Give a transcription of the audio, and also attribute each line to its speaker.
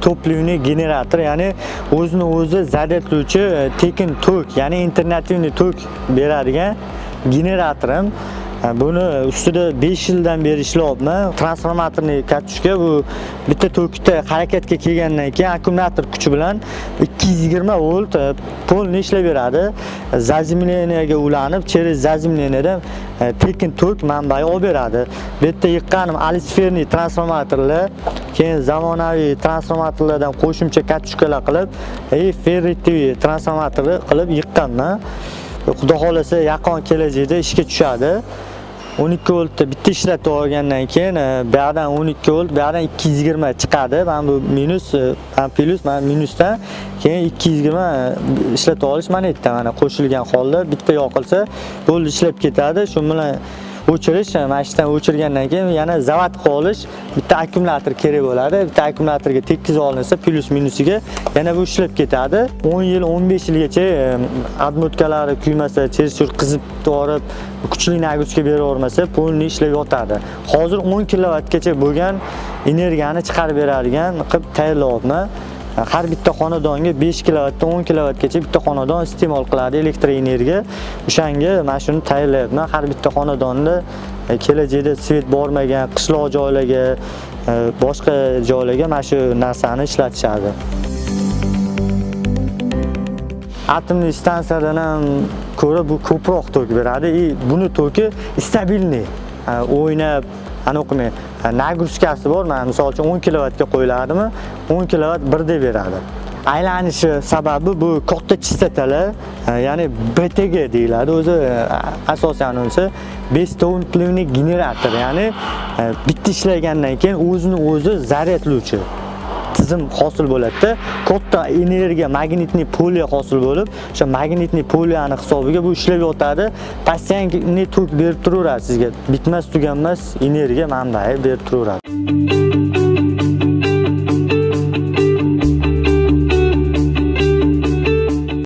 Speaker 1: topливный generator, ya'ni o'zini o'zi zaryadlovchi tekin tok, ya'ni internativniy tok beradigan generator. Buni ustida 5 yildan beri ishlayapman. Transformatorning katushka bu bitta tokda harakatga kelgandan keyin akkumulyator kuchi bilan 220 volt polni ishlab beradi. Zazemleniyaga ulanib, через zazemleniyadan tekin tok manbai olib beradi. Bu yerda yiqqanim alisferniy transformatorlar, keyin zamonaviy transformatorlardan qo'shimcha katushkalar qilib, ferritiy transformator qilib yiqqanman. Xudo xolasa yaqin kelajakda ishga tushadi. 12 voltda bitta ishlatib olgandan keyin bu yerdan 12 volt, bu yerdan 220 chiqadi. Men bu minus, men plus, men minusdan keyin 220 ishlatib olish mana yerda mana qo'shilgan holda bitta yoqilsa, bo'ldi ishlab ketadi. Shu bilan o'chirish, mana shundan o'chirgandan keyin yana zavodga olish, bitta akkumulyator kerak bo'ladi. Bitta akkumulyatorga tekkizib olinsa, plus minusiga yana bu ishlab ketadi. 10 yil, 15 yilgacha admotkalari kuymasa, chershur qizib torib, kuchli nagruska beravermasa, polni ishlab yotadi. Hozir 10 kilovatgacha bo'lgan energiyani chiqarib beradigan qilib tayyorlayapman. Har bitta xonadonga 5 kilovatdan 10 kilovatgacha bitta xonadon iste'mol qiladi elektr energiya. O'shanga mana shuni tayyorlayapman. Har bitta xonadonda kelajakda svet bormagan qishloq joylarga, boshqa joylarga mana shu narsani ishlatishadi. Atomli stansiyadan ham ko'ra bu ko'proq tok beradi. Buni toki stabilniy. O'ynab, o'qimay. Nagruskasi bor. Mana misol uchun 10 kilovatga qo'yiladimi? 10 kilovat birda beradi. Aylanishi sababi bu katta chastotalar, ya'ni BTG deyiladi. O'zi asosan o'zi bestompливный generator, ya'ni bitta ishlagandan keyin o'zini o'zi zaryadlovchi tizim hosil bo'ladi. Katta energiya, magnitniy polya hosil bo'lib, o'sha magnitniy polyani hisobiga bu ishlab yotadi. Postoyanniy tok berib turaveradi sizga. Bitmas tuganmas energiya manbai berib turaveradi.